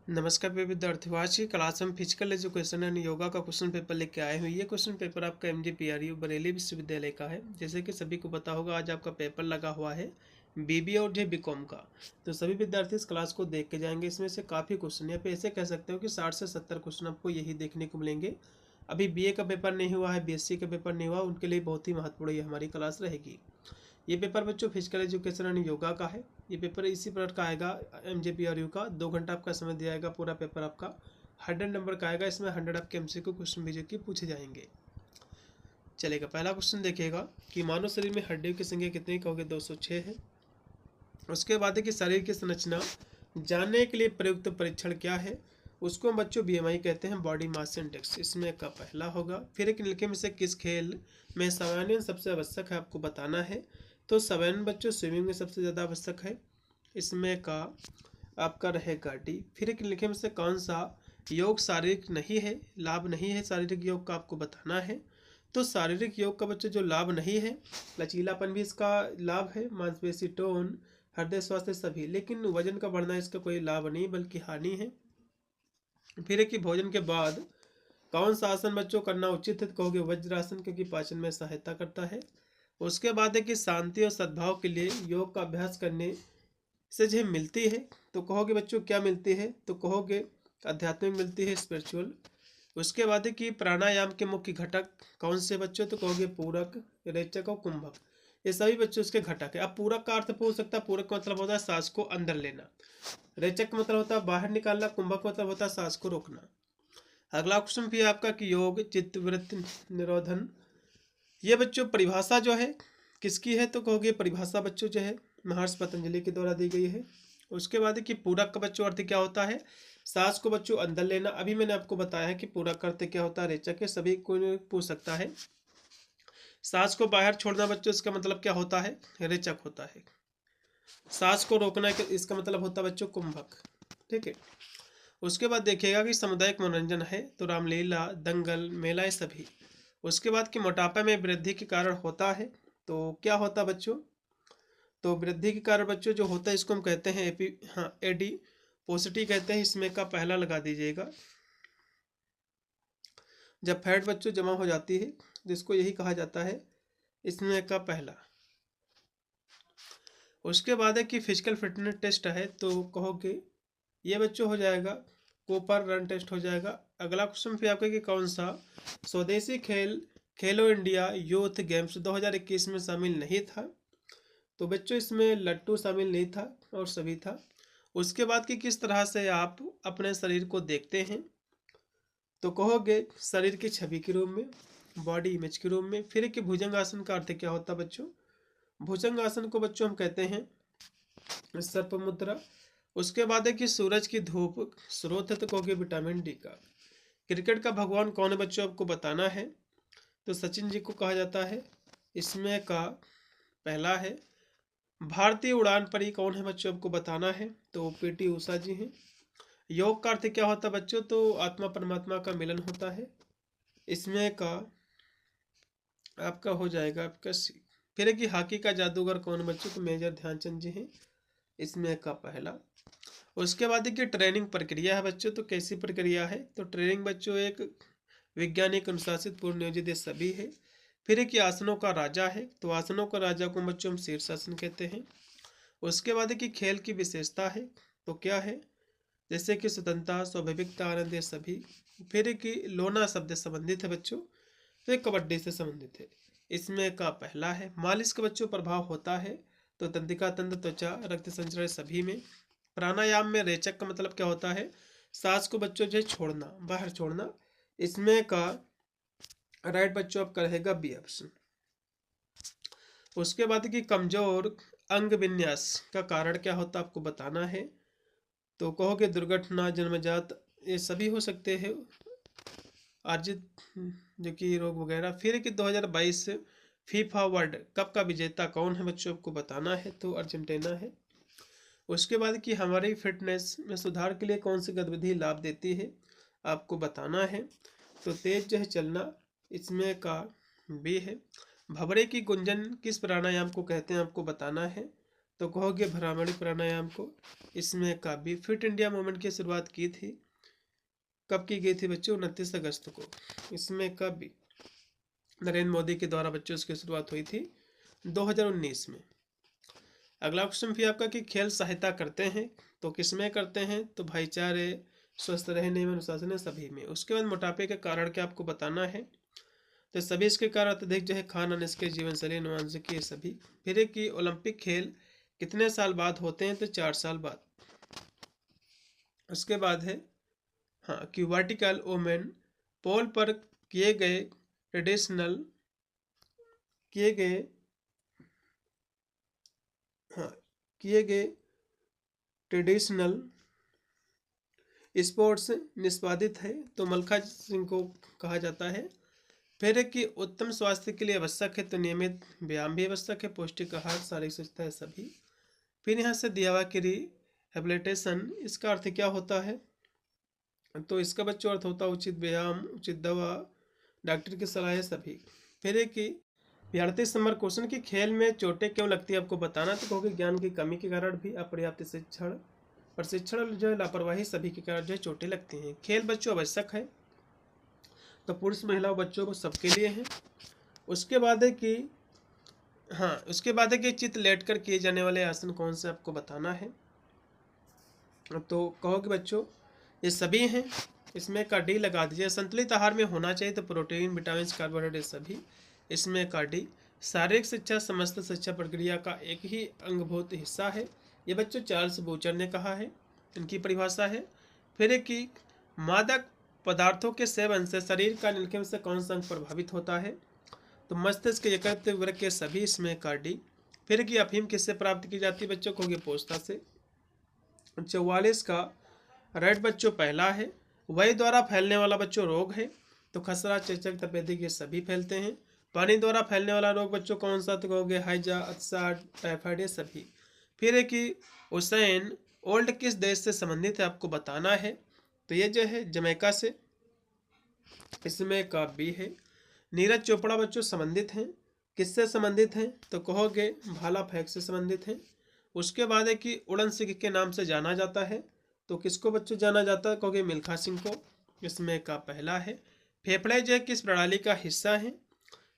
नमस्कार प्रिय विद्यार्थियों। आज की क्लास में फिजिकल एजुकेशन एंड योगा का क्वेश्चन पेपर लेके आए हुए। ये क्वेश्चन पेपर आपका MGPRU बरेली विश्वविद्यालय का है। जैसे कि सभी को पता होगा, आज आपका पेपर लगा हुआ है BBA और BCom का। तो सभी विद्यार्थी इस क्लास को देख के जाएंगे। इसमें से काफ़ी क्वेश्चन, या फिर ऐसे कह सकते हो कि 60 से 70 क्वेश्चन आपको यही देखने को मिलेंगे। अभी BA का पेपर नहीं हुआ है, BSc का पेपर नहीं हुआ, उनके लिए बहुत ही महत्वपूर्ण ये हमारी क्लास रहेगी। ये पेपर बच्चों फिजिकल एजुकेशन एंड योगा का है। ये पेपर इसी प्रकार का आएगा MGPRU का। 2 घंटा आपका समय दिया जाएगा। पूरा पेपर आपका 100 नंबर का आएगा। इसमें 100 आपके MCQ क्वेश्चन भी जो कि पूछे जाएंगे। चलेगा, पहला क्वेश्चन देखिएगा कि मानव शरीर में हड्डियों की संख्या कितनी, कहोगे 206 है। उसके बाद है कि शरीर की संरचना जानने के लिए प्रयुक्त परीक्षण क्या है, उसको हम बच्चों BMI कहते हैं, बॉडी मास इंडेक्स। इसमें का पहला होगा। फिर एक निम्नलिखित में से किस खेल में सामान्य सबसे आवश्यक है, आपको बताना है। तो सामान्य बच्चों स्विमिंग में सबसे ज़्यादा आवश्यक है। इसमें का आपका रहेगा D। फिर एक निम्नलिखित में से कौन सा योग शारीरिक नहीं है, लाभ नहीं है शारीरिक योग का, आपको बताना है। तो शारीरिक योग का बच्चों जो लाभ नहीं है, लचीलापन भी इसका लाभ है, मांसपेशी टोन, हृदय स्वास्थ्य सभी, लेकिन वजन का बढ़ना इसका कोई लाभ नहीं बल्कि हानि है। फिर है कि भोजन के बाद कौन सा आसन बच्चों करना उचित है, तो कहोगे वज्रासन, क्योंकि पाचन में सहायता करता है। उसके बाद है कि शांति और सद्भाव के लिए योग का अभ्यास करने से जो मिलती है, तो कहोगे बच्चों क्या मिलती है, तो कहोगे आध्यात्मिक मिलती है, स्पिरिचुअल। उसके बाद है कि प्राणायाम के मुख्य घटक कौन से बच्चों, तो कहोगे पूरक, रेचक और कुंभक। ये सभी बच्चों उसके घटक है। अब पूरक का अर्थ पूछ सकता है। पूरक का मतलब होता है सांस को अंदर लेना, रेचक का मतलब होता है बाहर निकालना, कुंभक का मतलब होता है सांस को रोकना। अगला क्वेश्चन भी है आपका कि योग चित्तवृत्ति निरोधन, ये बच्चों परिभाषा जो है किसकी है, तो कहोगे परिभाषा बच्चों जो है महर्षि पतंजलि के द्वारा दी गई है। उसके बाद है कि पूरक का बच्चों अर्थ क्या होता है, सांस को बच्चों अंदर लेना। अभी मैंने आपको बताया है कि पूरक अर्थ क्या होता है, रेचक है, सभी कोई पूछ सकता है। सांस को बाहर छोड़ना बच्चों, इसका मतलब क्या होता है, रेचक होता है। सांस को रोकना इसका मतलब होता है बच्चों कुंभक। ठीक है। उसके बाद देखिएगा कि सामुदायिक मनोरंजन है, तो रामलीला, दंगल, मेला, सभी। उसके बाद कि मोटापा में वृद्धि के कारण होता है, तो क्या होता है बच्चों, तो वृद्धि के कारण बच्चों जो होता है इसको हम कहते हैं एडी पोसिटी कहते हैं। इसमें का पहला लगा दीजिएगा। जब फैट बच्चों जमा हो जाती है जिसको यही कहा जाता है, इसमें का पहला। उसके बाद है कि फिजिकल फिटनेस टेस्ट है, तो कहोगे ये बच्चों हो जाएगा कोपर रन टेस्ट हो जाएगा। अगला क्वेश्चन फिर आपका कि कौन सा स्वदेशी खेल खेलो इंडिया यूथ गेम्स 2021 में शामिल नहीं था, तो बच्चों इसमें लट्टू शामिल नहीं था और सभी था। उसके बाद कि किस तरह से आप अपने शरीर को देखते हैं, तो कहोगे शरीर की छवि के रूप में, बॉडी इमेज के रूप में। फिर कि भुजंगासन का अर्थ क्या होता है बच्चों, भुजंगासन को बच्चों हम कहते हैं सर्प मुद्रा। उसके बाद है कि सूरज की धूप स्रोत है, तो कहोगे विटामिन D का। क्रिकेट का भगवान कौन है बच्चों, आपको बताना है। तो सचिन जी को कहा जाता है। इसमें का पहला है। भारतीय उड़ान परी कौन है बच्चों, आपको बताना है। तो PT उषा जी हैं। योग का अर्थ क्या होता है बच्चों, तो आत्मा परमात्मा का मिलन होता है। इसमें का आपका हो जाएगा आपका C। फिर है कि हॉकी का जादूगर कौन बच्चों, तो मेजर ध्यानचंद जी हैं। इसमें का पहला। उसके बाद है कि ट्रेनिंग प्रक्रिया है बच्चों, तो कैसी प्रक्रिया है, तो ट्रेनिंग बच्चों एक वैज्ञानिक अनुशासित पूर्ण नियोजित सभी है। फिर है कि आसनों का राजा है, तो आसनों का राजा को बच्चों हम शीर्षासन कहते हैं। उसके बाद है कि खेल की विशेषता है, तो क्या है, जैसे कि स्वतंत्रता, स्वाभाविकता, आनंद, ये सभी। फिर है कि लोना शब्द संबंधित है बच्चों, तो ये कबड्डी से संबंधित है। इसमें का पहला है। मालिश का बच्चों प्रभाव होता है, तो तंत्रिका तंत्र, त्वचा, रक्त संचरण सभी में। प्राणायाम में रेचक का मतलब क्या होता है, सांस को बच्चों जो छोड़ना, बाहर छोड़ना। इसमें का राइट बच्चों आपका रहेगा B ऑप्शन। उसके बाद कि कमजोर अंग विन्यास का कारण क्या होता है, आपको बताना है। तो कहोगे दुर्घटना, जन्मजात, ये सभी हो सकते हैं, अर्जित जो कि रोग वगैरह। फिर कि 2022 फीफा वर्ल्ड कप का विजेता कौन है बच्चों, आपको बताना है। तो अर्जेंटीना है। उसके बाद कि हमारी फिटनेस में सुधार के लिए कौन सी गतिविधि लाभ देती है, आपको बताना है। तो तेज जो है चलना, इसमें का B है। भंवरे की गुंजन किस प्राणायाम को कहते हैं, आपको बताना है। तो कहोगे भ्रामरी प्राणायाम को। इसमें का बी। फिट इंडिया मूवमेंट की शुरुआत की थी, कब की गई थी बच्चों? 29 अगस्त को। इसमें का बी। नरेंद्र मोदी के द्वारा बच्चों इसकी शुरुआत हुई थी 2019 में। अगला क्वेश्चन भी आपका कि खेल सहायता करते हैं, तो किसमें करते हैं? तो भाईचारे, स्वस्थ रहने में, अनुशासन, सभी में। उसके बाद मोटापे के कारण क्या आपको बताना है? तो सभी इसके कारण अत्यधिक जो है खान, इसके जीवन शैली, अनुवांशिकी, ये सभी। फिर एक कि ओलंपिक खेल कितने साल बाद होते हैं? तो 4 साल बाद। उसके बाद है हाँ कि वर्टिकल वुमेन पोल पर किए गए ट्रेडिशनल किए गए ट्रेडिशनल स्पोर्ट्स निष्पादित है, तो मल्खा सिंह को कहा जाता है। फिर है कि उत्तम स्वास्थ्य के लिए आवश्यक है, तो नियमित व्यायाम भी आवश्यक है, पौष्टिक आहार, शारीरिक स्वच्छता है, सभी। फिर यहाँ से दिया हुआ कि रिहेबिलिटेशन, इसका अर्थ क्या होता है? तो इसका बच्चों अर्थ होता है उचित व्यायाम, उचित दवा, डॉक्टर की सलाह है, सभी। फिर एक कि 38 नंबर क्वेश्चन की खेल में चोटें क्यों लगती है आपको बताना। तो कहोगे ज्ञान की कमी के कारण भी, अपर्याप्त प्रशिक्षण जो है, लापरवाही, सभी के कारण जो है चोटें लगती हैं। खेल बच्चों आवश्यक है, तो पुरुष महिला बच्चों को सबके लिए है। उसके बाद है कि उसके बाद है कि चित्त लेटकर किए जाने वाले आसन कौन से आपको बताना है। तो कहोगे बच्चों ये सभी हैं, इसमें का डी लगा दीजिए। संतुलित आहार में होना चाहिए, तो प्रोटीन, विटामिन, कार्बोहाइड्रेट, सभी। इसमें का डी। शारीरिक शिक्षा समस्त शिक्षा प्रक्रिया का एक ही अंगभूत हिस्सा है, ये बच्चों चार्ल्स बूचर ने कहा है, इनकी परिभाषा है। फिर एक कि मादक पदार्थों के सेवन से शरीर का निम्नलिखित से कौन सा अंग प्रभावित होता है? तो मस्तिष्क, यकृत, वृक्क के सभी, इसमें का डी। फिर कि अफीम किससे प्राप्त की जाती है बच्चों? कहोगे पोस्ता से। 44 का रेड बच्चों पहला है, वायु द्वारा फैलने वाला बच्चों रोग है, तो खसरा, चेचक, तपेदिक, ये सभी फैलते हैं। पानी द्वारा फैलने वाला रोग बच्चों कौन सा? तो कहोगे हैजा, अतिसार, टाइफाइड, ये सभी। फिर है कि हुसैन ओल्ड किस देश से संबंधित है आपको बताना है। तो ये जो है जमैका से, इसमें का बी है। नीरज चोपड़ा बच्चों संबंधित हैं, किससे संबंधित हैं? तो कहोगे भाला फेंक से संबंधित हैं। उसके बाद है कि उड़न सिंह के नाम से जाना जाता है, तो किसको बच्चों जाना जाता है? कहोगे मिल्खा सिंह को। इसमें का पहला है। फेफड़े जो है किस प्रणाली का हिस्सा है?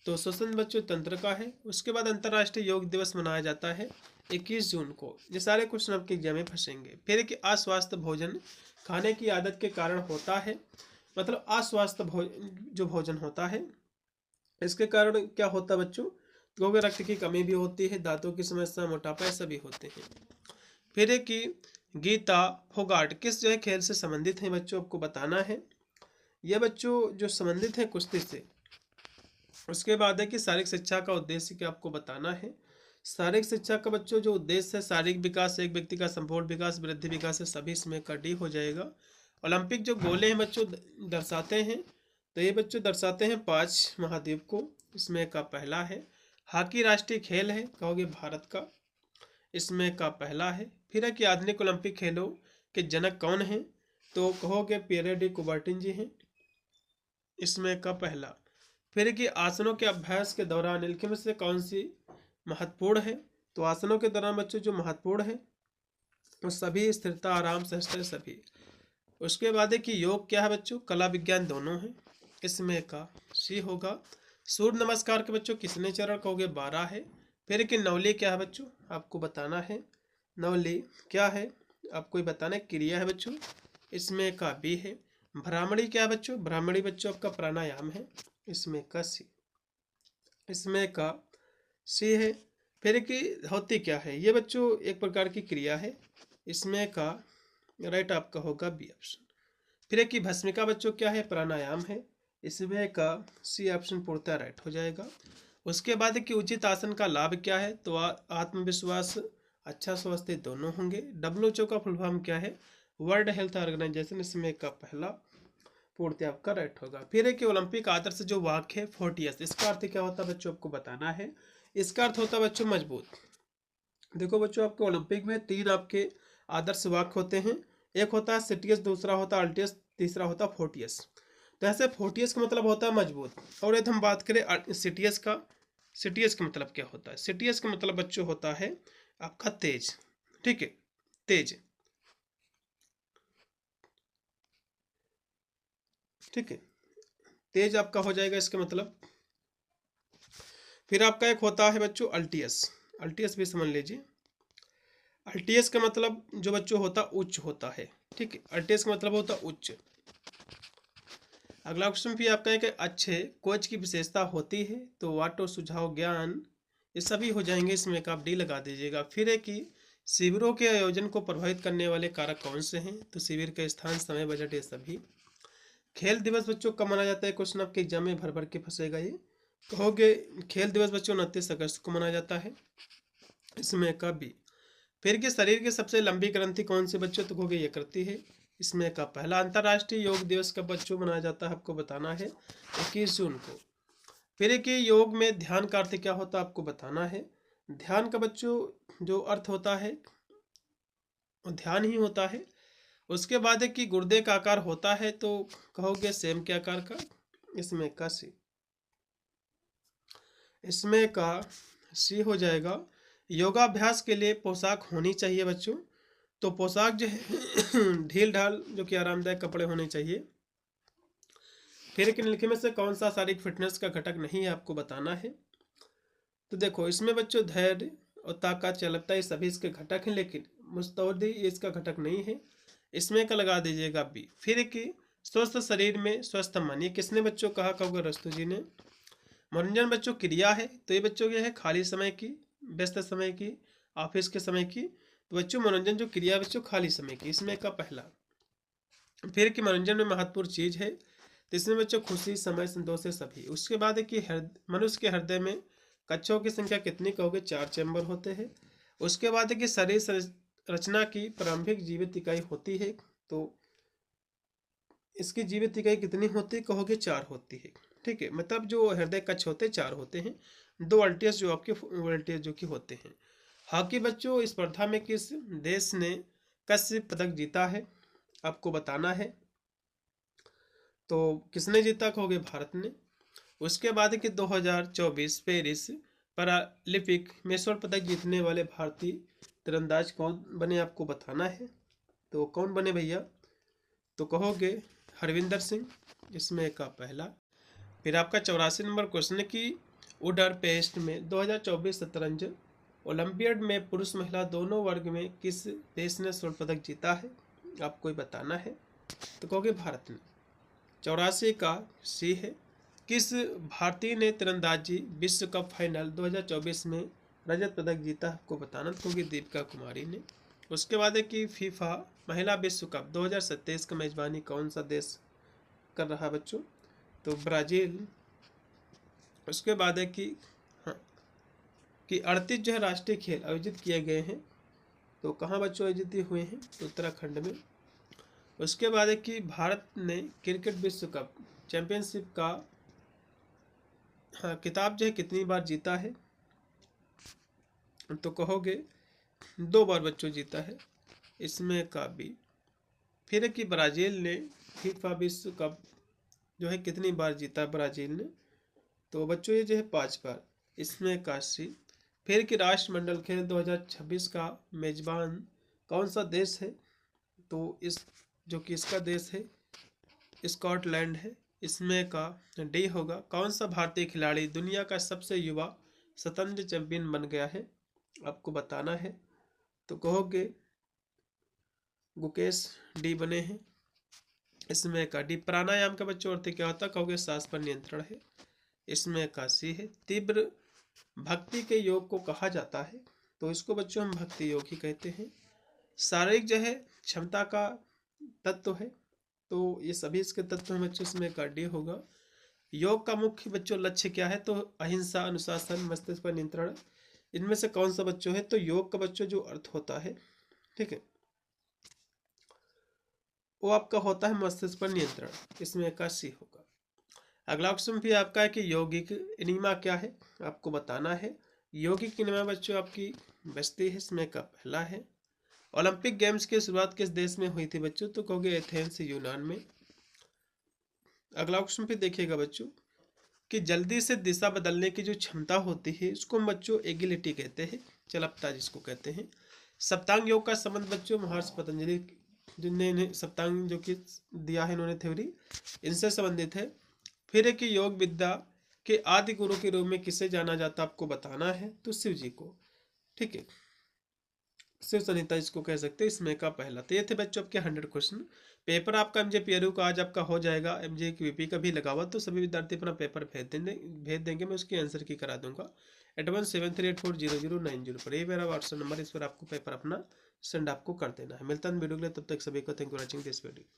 तो श्वसन बच्चों तंत्र का है। उसके बाद अंतर्राष्ट्रीय योग दिवस मनाया जाता है 21 जून को। ये सारे क्वेश्चन आपके एग्जाम में फंसेंगे। फिर कि अस्वस्थ भोजन खाने की आदत के कारण होता है, मतलब अस्वस्थ जो भोजन होता है, इसके कारण क्या होता है बच्चों? क्योंकि रक्त की कमी भी होती है, दांतों की समस्या, मोटापा, सभी होते हैं। फिर है कि गीता फोगाट किस जो है खेल से संबंधित है बच्चों आपको बताना है। ये बच्चों जो संबंधित है कुश्ती से। उसके बाद है कि शारीरिक शिक्षा का उद्देश्य क्या आपको बताना है। शारीरिक शिक्षा का बच्चों जो उद्देश्य है, शारीरिक विकास, एक व्यक्ति का संपूर्ण विकास, वृद्धि विकास है, सभी इसमें का डी हो जाएगा। ओलंपिक जो गोले हैं बच्चों दर्शाते हैं, तो ये बच्चों दर्शाते हैं 5 महाद्वीप को, इसमें का पहला है। हॉकी राष्ट्रीय खेल है, कहोगे भारत का, इसमें का पहला है। फिर है कि आधुनिक ओलंपिक खेलों के जनक कौन हैं? तो कहोगे पियरे डी कुबर्टिन जी हैं, इसमें का पहला। फिर कि आसनों के अभ्यास के दौरान निम्नलिखित में से कौन सी महत्वपूर्ण है? तो आसनों के दौरान बच्चों जो महत्वपूर्ण है वो सभी, स्थिरता, आराम, सहजता, सभी। उसके बाद है कि योग क्या है बच्चों? कला विज्ञान दोनों है, इसमें का सी होगा। सूर्य नमस्कार के बच्चों कितने चरण? कहोगे 12 है। फिर कि नवली क्या है बच्चों आपको बताना है। नवली क्या है आपको बताना है, क्रिया है बच्चों, इसमें का बी है। भ्रामरी क्या है बच्चों? भ्रामरी बच्चों आपका प्राणायाम है, इसमें का सी, इसमें का सी है। फिर कि होती क्या है? ये बच्चों एक प्रकार की क्रिया है, इसमें का राइट आपका होगा बी ऑप्शन। फिर कि भस्मिका बच्चों क्या है? प्राणायाम है, इसमें का सी ऑप्शन पूर्णतः राइट हो जाएगा। उसके बाद कि उचित आसन का लाभ क्या है? तो आत्मविश्वास, अच्छा स्वास्थ्य, दोनों होंगे। WHO का फुल फॉर्म क्या है? वर्ल्ड हेल्थ ऑर्गेनाइजेशन, इसमें का पहला पूर्णतः आपका राइट होगा। फिर है कि ओलंपिक आदर्श जो वाक्य है 40, इसका अर्थ क्या होता है बच्चों आपको बताना है। इसका अर्थ होता है बच्चों मजबूत। देखो बच्चों आपके ओलंपिक में 3 आपके आदर्श वाक्य होते हैं, एक होता है सिटियस, दूसरा होता है अल्टियस, तीसरा होता है फोर्टियस। तो ऐसे फोर्टियस का मतलब होता है मजबूत, और यदि हम बात करें सिटियस का, सिटियस का मतलब क्या होता है? सिटियस का मतलब बच्चों होता है आपका तेज, ठीक है, तेज, ठीक है, तेज आपका हो जाएगा इसका मतलब। फिर आपका एक होता है बच्चों अल्टियस, अल्टियस भी समझ लीजिए। अल्टियस का मतलब जो बच्चों होता उच्च होता है, ठीक है, अल्टियस का मतलब होता उच्च। अगला क्वेश्चन भी आपका है कि अच्छे कोच की विशेषता होती है, तो वाटो, सुझाव, ज्ञान, ये सभी हो जाएंगे, इसमें एक आप डी लगा दीजिएगा। फिर है कि शिविरों के आयोजन को प्रभावित करने वाले कारक कौन से हैं, तो शिविर का स्थान, समय, बजट, ये सभी। खेल दिवस बच्चों कब मनाया जाता है, क्वेश्चन आपके एग्जाम में भर भर के फंसेगा ये। कहोगे खेल दिवस बच्चों 29 अगस्त को मनाया जाता है, इसमें का बी। फिर के शरीर की सबसे लंबी ग्रंथि कौन से बच्चों, तो कहोगे ये करती है, इसमें का पहला। अंतर्राष्ट्रीय योग दिवस कब बच्चों मनाया जाता है, आपको बताना है 21 जून को। फिर एक योग में ध्यान का अर्थ क्या होता है, आपको बताना है। ध्यान का बच्चों जो अर्थ होता है वो ध्यान ही होता है। उसके बाद है कि गुर्दे का आकार होता है, तो कहोगे सेम के आकार का, इसमें का सी, इसमें का सी हो जाएगा। योगाभ्यास के लिए पोशाक होनी चाहिए बच्चों, तो पोशाक जो है ढील ढाल जो कि आरामदायक कपड़े होने चाहिए। फिर के निम्नलिखित में से कौन सा शारीरिक फिटनेस का घटक नहीं है, आपको बताना है। तो देखो इसमें बच्चों धैर्य और ताकत, चालकता, ये सभी इसके घटक हैं, लेकिन मुस्तैदी ये इसका घटक नहीं है, इसमें का लगा दीजिएगा बी। फिर कि स्वस्थ शरीर में स्वस्थ मन, ये किसने बच्चों कहा, कहोगे रस्तु जी ने। मनोरंजन बच्चों क्रिया है, तो ये बच्चों ये है खाली समय की, व्यस्त समय की, ऑफिस के समय की। तो बच्चों मनोरंजन जो क्रिया बच्चों खाली समय की, इसमें का पहला। फिर कि मनोरंजन में महत्वपूर्ण चीज है, तो इसमें बच्चों खुशी, समय, संतोष है सभी। उसके बाद है कि मनुष्य के हृदय में कक्षों की संख्या कितनी, कहोगे 4 चैम्बर होते हैं। उसके बाद है कि शरीर रचना की प्रारंभिक जीवित इकाई होती है, तो इसकी जीवित इकाई कितनी होती है, कहोगे 4 होती है, ठीक है। मतलब जो हृदय कक्ष होते हैं 4 होते हैं, 2 अल्टियस जो आपके अल्टियस जो कि होते हैं। हॉकी बच्चों स्पर्धा में किस देश ने कांस्य पदक जीता है, आपको बताना है। तो किसने जीता, कहोगे भारत ने। उसके बाद है कि 2024 पेरिस पैरालंपिक में स्वर्ण पदक जीतने वाले भारतीय तीरंदाज कौन बने, आपको बताना है। तो कौन बने भैया, तो कहोगे हरविंदर सिंह, इसमें का पहला। फिर आपका 84 नंबर क्वेश्चन है कि बुडापेस्ट में 2024 शतरंज ओलंपियाड में पुरुष महिला दोनों वर्ग में किस देश ने स्वर्ण पदक जीता है, आपको बताना है। तो कहोगे भारत ने। 84 का सी है। किस भारतीय ने तीरंदाजी विश्व कप फाइनल 2024 में रजत पदक जीता, आपको बताना, तो कहोगे दीपिका कुमारी ने। उसके बाद है कि फीफा महिला विश्व कप 2027 का मेजबानी कौन सा देश कर रहा है बच्चों, तो ब्राजील। उसके बाद है कि हाँ कि 38 जो है राष्ट्रीय खेल आयोजित किए गए हैं, तो कहाँ बच्चों आयोजित हुए हैं, तो उत्तराखंड में। उसके बाद है कि भारत ने क्रिकेट विश्व कप चैंपियनशिप का हाँ किताब जो है कितनी बार जीता है, तो कहोगे 2 बार बच्चों जीता है, इसमें का बी। फिर है कि ब्राज़ील ने फीफा विश्व कप जो है कितनी बार जीता ब्राज़ील ने, तो बच्चों ये जो है 5 बार, इसमें का सी। फिर कि राष्ट्रमंडल खेल 2026 का मेजबान कौन सा देश है, तो इस जो कि इसका देश है स्कॉटलैंड है, इसमें का डी होगा। कौन सा भारतीय खिलाड़ी दुनिया का सबसे युवा शतरंज चैंपियन बन गया है, आपको बताना है। तो कहोगे गुकेश डी बने हैं, इसमें का डी। प्राणायाम का बच्चों अर्थ क्या होता है, कहोगे सांस पर नियंत्रण है, इसमें का सी है। तीव्र भक्ति के योग को कहा जाता है, तो इसको बच्चों हम भक्ति योग ही कहते हैं। शारीरिक जो है क्षमता का तत्व है, तो ये सभी इसके तत्व हैं बच्चों, इसमें का डी होगा। योग का मुख्य बच्चों लक्ष्य क्या है, तो अहिंसा, अनुशासन, मस्तिष्क पर नियंत्रण, इनमें से कौन सा बच्चों है, तो योग का बच्चों जो अर्थ होता है, ठीक है, वो आपका होता है मस्तिष्क पर नियंत्रण, इसमें का सी होगा। अगला क्वेश्चन भी आपका है कि यौगिक एनीमा क्या है, आपको बताना है। यौगिक एनीमा बच्चों आपकी बस्ती है, इसमें का पहला है। ओलंपिक गेम्स की शुरुआत किस देश में हुई थी बच्चों, तो कहोगे एथेंस यूनान में। अगला क्वेश्चन भी देखिएगा बच्चों कि जल्दी से दिशा बदलने की जो क्षमता होती है उसको हम बच्चों एगिलिटी कहते हैं, चलपता जिसको कहते हैं। सप्तांग योग का संबंध बच्चों महर्षि पतंजलि जिनने इन्हें सप्तांग जो कि दिया है इन्होंने थ्योरी, इनसे संबंधित है। फिर एक योग विद्या के आदि गुरु के रूप में किसे जाना जाता आपको बताना है, तो शिव जी को। ठीक है, शिव संहिता इसको कह सकते हैं। इसमें का पहला तो ये थे बच्चों आपके 100 क्वेश्चन। पेपर आपका एमजे पीआरयू का आज आपका हो जाएगा। एमजे की वीपी का भी लगा हुआ, तो सभी विद्यार्थी अपना पेपर भेज देंगे, मैं उसकी आंसर की करा दूंगा 8173840090 पर। ये मेरा व्हाट्सएप नंबर, इस पर आपको पेपर अपना सेंड आपको कर देना है। मिलता है वीडियो के लिए, तब तक सभी को thank you for watching this video.